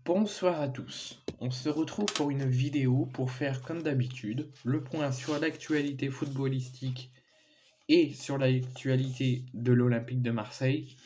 Bonsoir à tous. On se retrouve pour une vidéo pour faire comme d'habitude le point sur l'actualité footballistique et sur l'actualité de l'Olympique de Marseille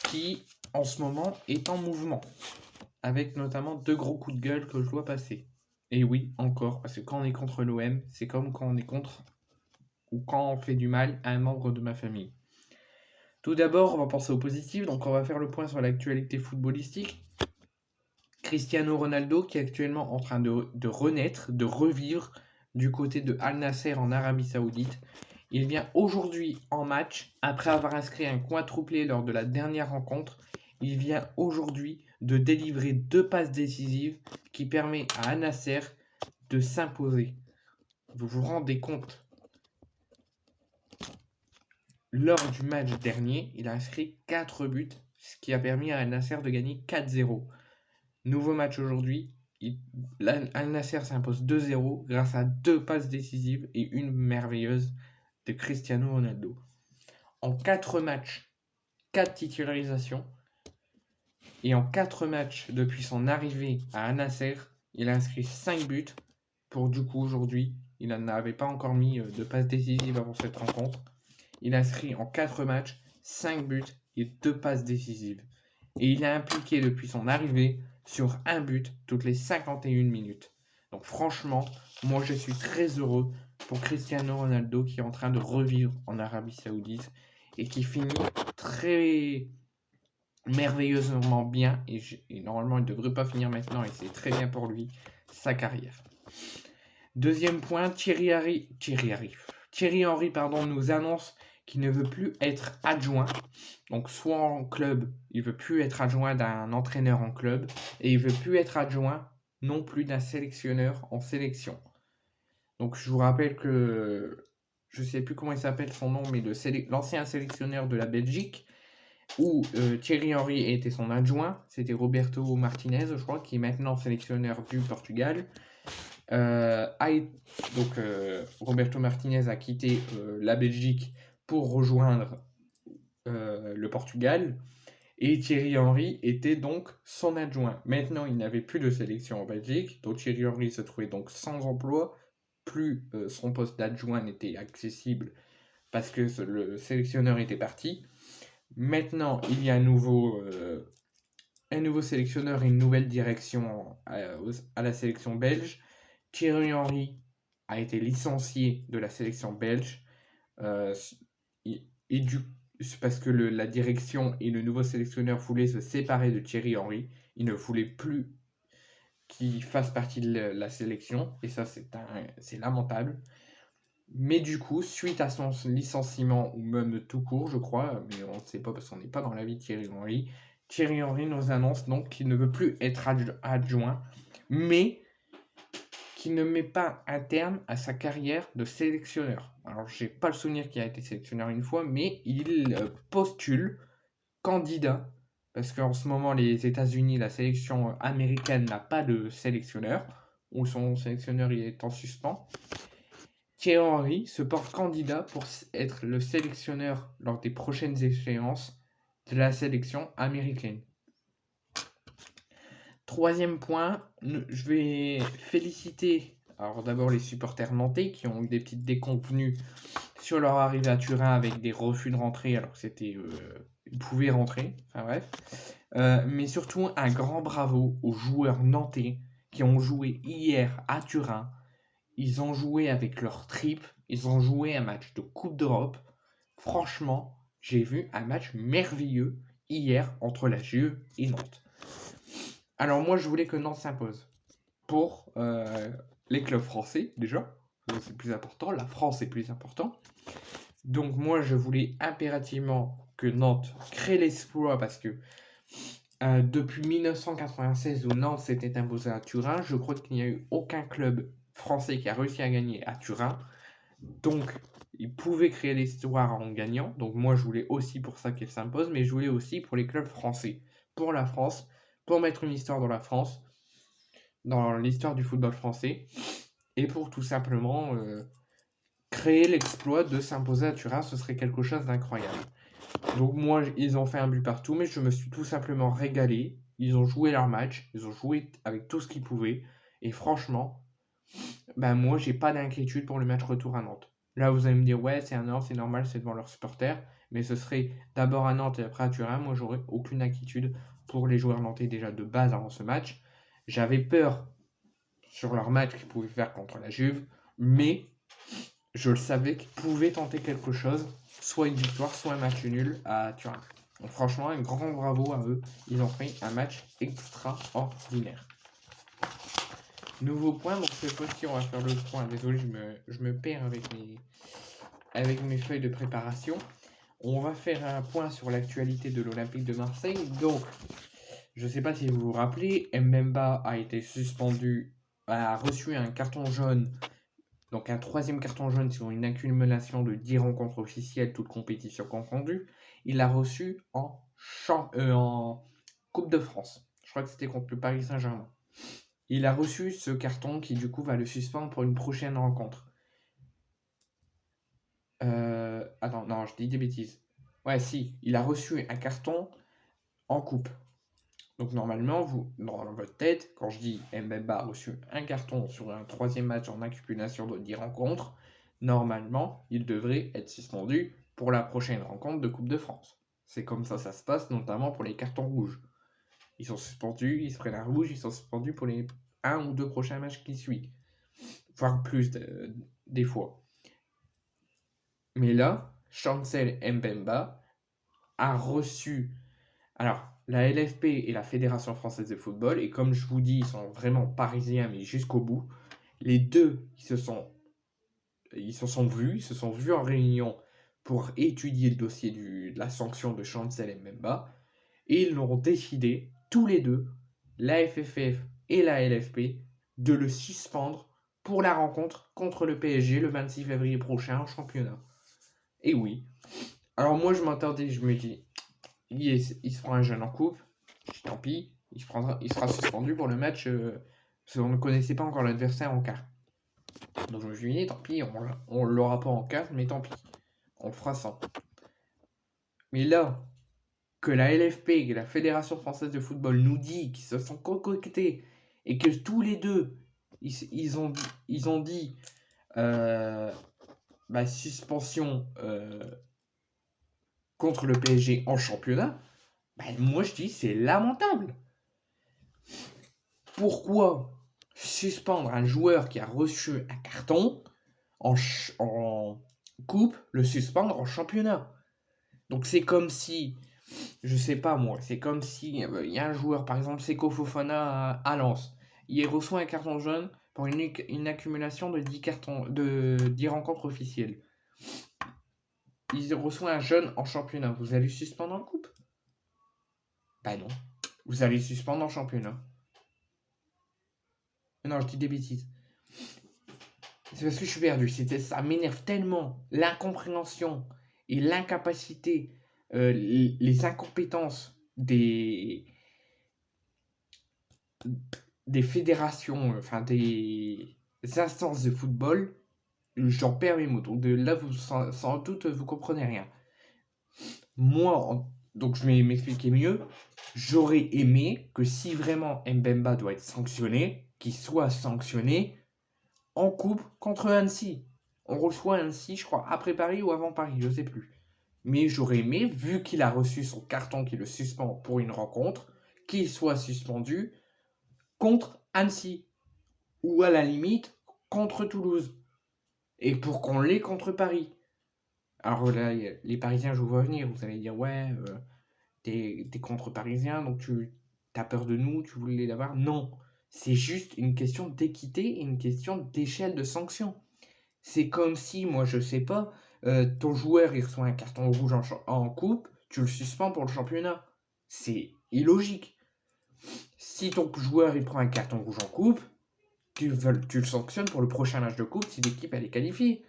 qui en ce moment est en mouvement avec notamment deux gros coups de gueule que je dois passer. Et oui, encore, parce que quand on est contre l'OM, c'est comme quand on est contre ou quand on fait du mal à un membre de ma famille. Tout d'abord, on va penser au positif, donc on va faire le point sur l'actualité footballistique. Cristiano Ronaldo qui est actuellement en train de renaître, de revivre du côté de Al Nasser en Arabie Saoudite. Il vient aujourd'hui en match, après avoir inscrit un quadruplé lors de la dernière rencontre, il vient aujourd'hui de délivrer deux passes décisives qui permettent à Al Nasser de s'imposer. Vous vous rendez compte? Lors du match dernier, il a inscrit 4 buts, ce qui a permis à Al Nasser de gagner 4-0. Nouveau match aujourd'hui, Al Nasser s'impose 2-0 grâce à deux passes décisives et une merveilleuse de Cristiano Ronaldo. En 4 matchs, 4 titularisations. Et en 4 matchs depuis son arrivée à Al Nasser, il a inscrit 5 buts. Pour du coup aujourd'hui, il n'avait pas encore mis de passes décisives avant cette rencontre. Il a inscrit en 4 matchs 5 buts et 2 passes décisives. Et il a impliqué depuis son arrivée sur un but toutes les 51 minutes. Donc franchement, moi je suis très heureux pour Cristiano Ronaldo qui est en train de revivre en Arabie Saoudite et qui finit très merveilleusement bien et normalement il ne devrait pas finir maintenant et c'est très bien pour lui, sa carrière. Deuxième point, Thierry Henry nous annonce qu'il ne veut plus être adjoint. Donc soit en club, il veut plus être adjoint d'un entraîneur en club et il veut plus être adjoint non plus d'un sélectionneur en sélection. Donc je vous rappelle que je sais plus comment il s'appelle son nom, mais l'ancien sélectionneur de la Belgique où Thierry Henry était son adjoint, c'était Roberto Martinez, je crois, qui est maintenant sélectionneur du Portugal. Roberto Martinez a quitté la Belgique pour rejoindre le Portugal et Thierry Henry était donc son adjoint. Maintenant, il n'avait plus de sélection en Belgique, donc Thierry Henry se trouvait donc sans emploi, plus son poste d'adjoint n'était accessible parce que le sélectionneur était parti. Maintenant, il y a un nouveau sélectionneur et une nouvelle direction à la sélection belge. Thierry Henry a été licencié de la sélection belge parce que la direction et le nouveau sélectionneur voulaient se séparer de Thierry Henry. Ils ne voulaient plus qu'il fasse partie de la sélection et ça c'est lamentable. Mais du coup, suite à son licenciement, ou même tout court, je crois, mais on ne sait pas parce qu'on n'est pas dans la vie de Thierry Henry nous annonce donc qu'il ne veut plus être adjoint, mais qu'il ne met pas un terme à sa carrière de sélectionneur. Alors, j'ai pas le souvenir qu'il a été sélectionneur une fois, mais il postule candidat, parce qu'en ce moment, les États-Unis, la sélection américaine n'a pas de sélectionneur, ou son sélectionneur il est en suspens. Thierry Henry se porte candidat pour être le sélectionneur lors des prochaines échéances de la sélection américaine. Troisième point, je vais féliciter alors d'abord les supporters nantais qui ont eu des petites déconvenues sur leur arrivée à Turin avec des refus de rentrée alors que ils pouvaient rentrer, enfin bref. Mais surtout un grand bravo aux joueurs nantais qui ont joué hier à Turin. Ils ont joué avec leur tripes, ils ont joué un match de Coupe d'Europe. Franchement, j'ai vu un match merveilleux hier entre la Juve et Nantes. Alors moi, je voulais que Nantes s'impose. Pour les clubs français, déjà. C'est plus important. La France est plus important. Donc moi, je voulais impérativement que Nantes crée l'exploit parce que depuis 1996 où Nantes s'était imposé à Turin, je crois qu'il n'y a eu aucun club français qui a réussi à gagner à Turin. Donc, ils pouvaient créer l'histoire en gagnant. Donc moi, je voulais aussi pour ça qu'elle s'impose, mais je voulais aussi pour les clubs français, pour la France, pour mettre une histoire dans la France, dans l'histoire du football français, et pour tout simplement créer l'exploit de s'imposer à Turin, ce serait quelque chose d'incroyable. Donc moi, ils ont fait un but partout, mais je me suis tout simplement régalé. ils ont joué leur match, ils ont joué avec tout ce qu'ils pouvaient. Et franchement, moi, j'ai pas d'inquiétude pour le match retour à Nantes. Là, vous allez me dire, ouais, c'est à Nantes, c'est normal, c'est devant leurs supporters. Mais ce serait d'abord à Nantes et après à Turin. Moi, j'aurais aucune inquiétude pour les joueurs nantais déjà de base avant ce match. J'avais peur sur leur match qu'ils pouvaient faire contre la Juve, mais je le savais qu'ils pouvaient tenter quelque chose, soit une victoire, soit un match nul à Turin. Donc franchement, un grand bravo à eux. Ils ont fait un match extraordinaire. Nouveau point, donc cette fois-ci, on va faire le point. Désolé, je me perds avec mes feuilles de préparation. On va faire un point sur l'actualité de l'Olympique de Marseille. Donc, je ne sais pas si vous vous rappelez, Mbemba a été suspendu, a reçu un carton jaune, donc un troisième carton jaune sur une accumulation de 10 rencontres officielles, toutes compétitions confondues. Il l'a reçu en Coupe de France. Je crois que c'était contre le Paris Saint-Germain. Il a reçu ce carton qui du coup va le suspendre pour une prochaine rencontre. Attends, non, je dis des bêtises. Ouais, si, il a reçu un carton en coupe. Donc normalement, dans votre tête, quand je dis Mbemba a reçu un carton sur un troisième match en accumulation de 10 rencontres, normalement, il devrait être suspendu pour la prochaine rencontre de Coupe de France. C'est comme ça se passe, notamment pour les cartons rouges. Ils sont suspendus, ils se prennent un rouge, ils sont suspendus pour les 1 ou 2 prochains matchs qui suivent. Voire plus des fois. Mais là, Chancel Mbemba a reçu... Alors, la LFP et la Fédération française de football, et comme je vous dis, ils sont vraiment parisiens, mais jusqu'au bout, les deux, ils se sont vus en réunion pour étudier le dossier de la sanction de Chancel Mbemba, et ils l'ont décidé, tous les deux, la FFF et la LFP, de le suspendre pour la rencontre contre le PSG le 26 février prochain en championnat. Et oui. Alors moi je m'attendais, je me dis, il se prend un jeune en coupe, tant pis, il sera suspendu pour le match, parce qu'on ne connaissait pas encore l'adversaire en quart. Donc je me suis dit, tant pis, on l'aura pas en quart, mais tant pis, on le fera sans. Mais là, que la LFP et la Fédération française de football nous dit qu'ils se sont concoctés et que tous les deux, ils ont dit suspension contre le PSG en championnat, moi je dis c'est lamentable. Pourquoi suspendre un joueur qui a reçu un carton en coupe, le suspendre en championnat? Donc c'est comme si, je sais pas moi, c'est comme si il y a un joueur, par exemple Seko Fofana à Lens, il reçoit un carton jaune pour une accumulation de 10 rencontres officielles. Il reçoit un jaune en championnat, vous allez suspendre en coupe? Non, vous allez suspendre en championnat. Non, je dis des bêtises. C'est parce que je suis perdu. Ça m'énerve tellement l'incompréhension et l'incapacité, les incompétences des fédérations, des instances de football. J'en perds mes mots. Donc de là, sans doute, vous comprenez rien. Moi, donc je vais m'expliquer mieux. J'aurais aimé que si vraiment Mbemba doit être sanctionné, qu'il soit sanctionné en coupe contre Annecy. On reçoit Annecy, je crois, après Paris ou avant Paris, je sais plus. Mais j'aurais aimé, vu qu'il a reçu son carton qui le suspend pour une rencontre, qu'il soit suspendu contre Annecy. Ou à la limite, contre Toulouse. Et pour qu'on l'ait contre Paris. Alors là, les Parisiens, je vous vois venir. Vous allez dire, ouais, t'es contre Parisien, donc t'as peur de nous, tu voulais l'avoir. Non. C'est juste une question d'équité et une question d'échelle de sanction. C'est comme si, moi je sais pas, ton joueur il reçoit un carton rouge en coupe, tu le suspends pour le championnat. C'est illogique. Si ton joueur il prend un carton rouge en coupe, tu le sanctionnes pour le prochain match de coupe si l'équipe elle est qualifiée.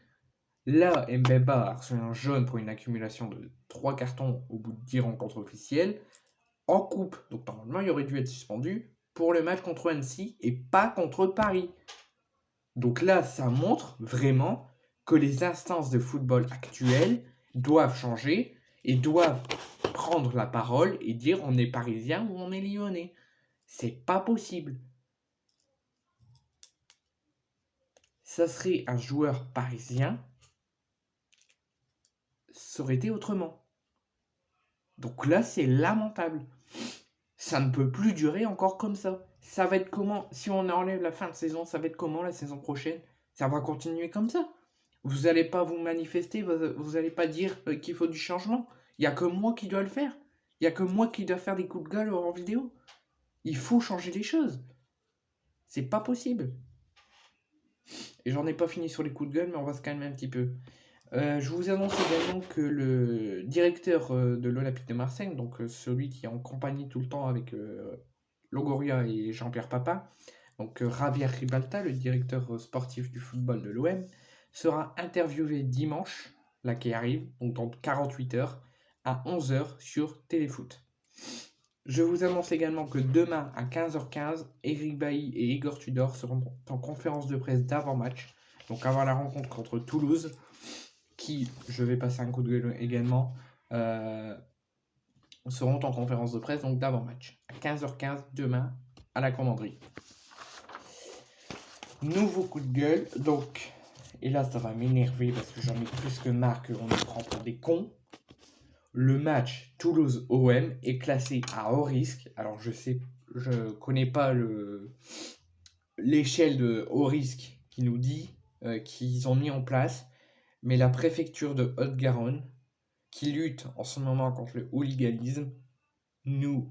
Là, Mbemba a reçu un jaune pour une accumulation de 3 cartons au bout de 10 rencontres officielles en coupe. Donc normalement il aurait dû être suspendu pour le match contre Annecy et pas contre Paris. Donc là, ça montre vraiment que les instances de football actuelles doivent changer et doivent prendre la parole et dire on est parisien ou on est lyonnais. C'est pas possible. Ça serait un joueur parisien, ça aurait été autrement. Donc là, c'est lamentable. Ça ne peut plus durer encore comme ça. Ça va être comment? Si on enlève la fin de saison, ça va être comment la saison prochaine? Ça va continuer comme ça. Vous n'allez pas vous manifester, vous n'allez pas dire qu'il faut du changement. Il n'y a que moi qui dois le faire. Il n'y a que moi qui dois faire des coups de gueule en vidéo. Il faut changer les choses. C'est pas possible. Et j'en ai pas fini sur les coups de gueule, mais on va se calmer un petit peu. Je vous annonce également que le directeur de l'Olympique de Marseille, donc celui qui est en compagnie tout le temps avec Longoria et Jean-Pierre Papin, donc Javier Ribalta, le directeur sportif du football de l'OM, sera interviewé dimanche, là qui arrive, donc dans 48 heures, à 11h sur Téléfoot. Je vous annonce également que demain à 15h15, Eric Bailly et Igor Tudor seront en conférence de presse d'avant-match, donc avant la rencontre contre Toulouse, qui, je vais passer un coup de gueule également, seront en conférence de presse donc d'avant-match, à 15h15 demain à la commanderie. Nouveau coup de gueule, donc, et là ça va m'énerver parce que j'en ai plus que marre qu'on nous prend pour des cons. Le match Toulouse-OM est classé à haut risque. Alors je connais pas l'échelle de haut risque qui nous dit qu'ils ont mis en place, mais la préfecture de Haute-Garonne, qui lutte en ce moment contre le hooliganisme, nous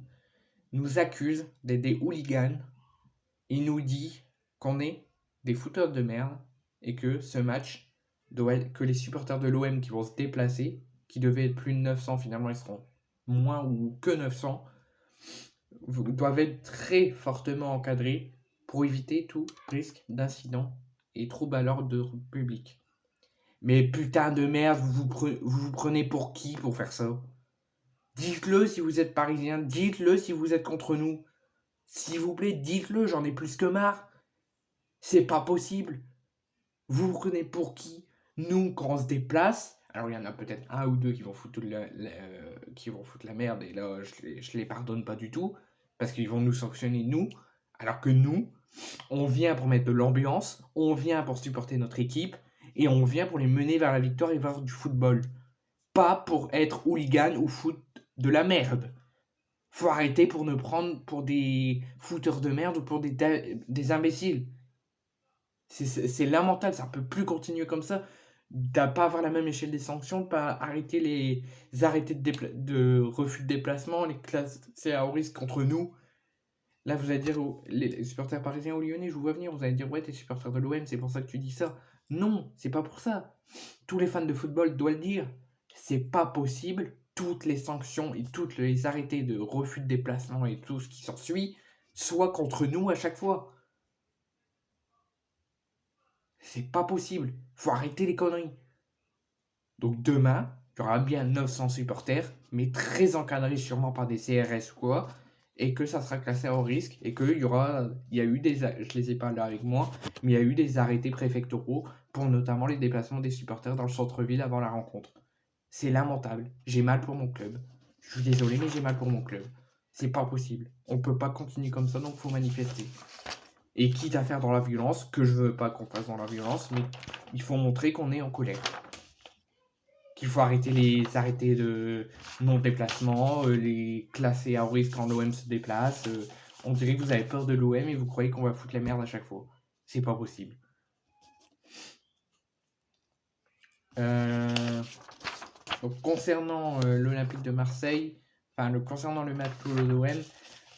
accuse d'être des hooligans et nous dit qu'on est des fouteurs de merde et que ce match, que les supporters de l'OM qui vont se déplacer, qui devaient être plus de 900, finalement ils seront moins ou que 900, doivent être très fortement encadrés pour éviter tout risque d'incident et trouble à l'ordre public. Mais putain de merde, vous vous prenez pour qui pour faire ça? Dites-le si vous êtes parisien, dites-le si vous êtes contre nous. S'il vous plaît, dites-le, j'en ai plus que marre. C'est pas possible. Vous vous prenez pour qui? Nous, quand on se déplace, alors il y en a peut-être un ou deux qui vont foutre la merde, et là, je les pardonne pas du tout, parce qu'ils vont nous sanctionner, nous, alors que nous, on vient pour mettre de l'ambiance, on vient pour supporter notre équipe, et on vient pour les mener vers la victoire et vers du football. Pas pour être hooligan ou foutre de la merde. Faut arrêter pour nous prendre pour des fouteurs de merde ou pour des imbéciles. C'est lamentable, ça peut plus continuer comme ça. De pas avoir la même échelle des sanctions, de pas arrêter les arrêtés de refus de déplacement, les classer à haut risque contre nous. Là, vous allez dire, les supporters parisiens ou lyonnais, je vous vois venir, vous allez dire, ouais, t'es supporter de l'OM, c'est pour ça que tu dis ça. Non, c'est pas pour ça. Tous les fans de football doivent le dire. C'est pas possible. Toutes les sanctions et toutes les arrêtés de refus de déplacement et tout ce qui s'ensuit soient contre nous à chaque fois. C'est pas possible. Faut arrêter les conneries. Donc demain, il y aura bien 900 supporters, mais très encadrés sûrement par des CRS ou quoi, et que ça sera classé à haut risque, et qu'il y a eu je les ai pas là avec moi, mais il y a eu des arrêtés préfectoraux pour notamment les déplacements des supporters dans le centre-ville avant la rencontre. C'est lamentable. J'ai mal pour mon club. Je suis désolé, mais j'ai mal pour mon club. C'est pas possible. On peut pas continuer comme ça, donc faut manifester. Et quitte à faire dans la violence, que je veux pas qu'on fasse dans la violence, mais il faut montrer qu'on est en colère. Qu'il faut arrêter les arrêtés de non-déplacement, les classer à haut risque quand l'OM se déplace. On dirait que vous avez peur de l'OM et vous croyez qu'on va foutre la merde à chaque fois. C'est pas possible. Donc, concernant l'Olympique de Marseille, concernant le match Toulouse-OM,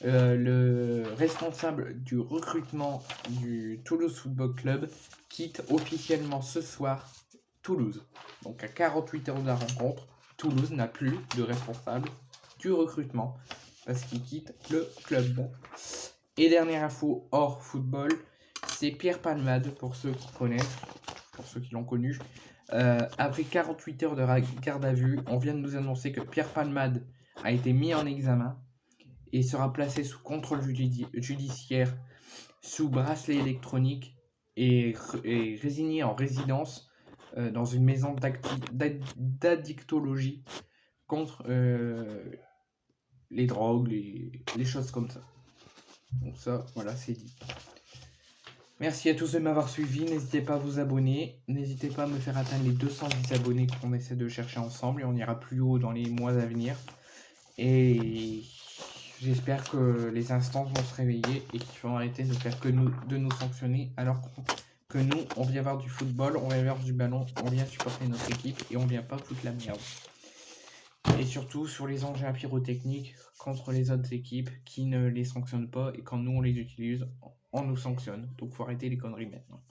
le responsable du recrutement du Toulouse Football Club quitte officiellement ce soir Toulouse. Donc à 48 heures de la rencontre, Toulouse n'a plus de responsable du recrutement parce qu'il quitte le club. Et dernière info hors football, c'est Pierre Palmade, pour ceux qui connaissent, pour ceux qui l'ont connu. Après 48 heures de garde à vue, on vient de nous annoncer que Pierre Palmade a été mis en examen et sera placé sous contrôle judiciaire, sous bracelet électronique et résigné en résidence dans une maison d'addictologie contre les drogues, les choses comme ça. Donc ça, voilà, c'est dit. Merci à tous de m'avoir suivi. N'hésitez pas à vous abonner. N'hésitez pas à me faire atteindre les 210 abonnés qu'on essaie de chercher ensemble. Et on ira plus haut dans les mois à venir. Et j'espère que les instances vont se réveiller et qu'ils vont arrêter de faire que de nous sanctionner alors que nous, on vient voir du football, on vient voir du ballon, on vient supporter notre équipe et on vient pas foutre la merde. Et surtout sur les engins pyrotechniques contre les autres équipes qui ne les sanctionnent pas et quand nous on les utilise, on nous sanctionne. Donc faut arrêter les conneries maintenant.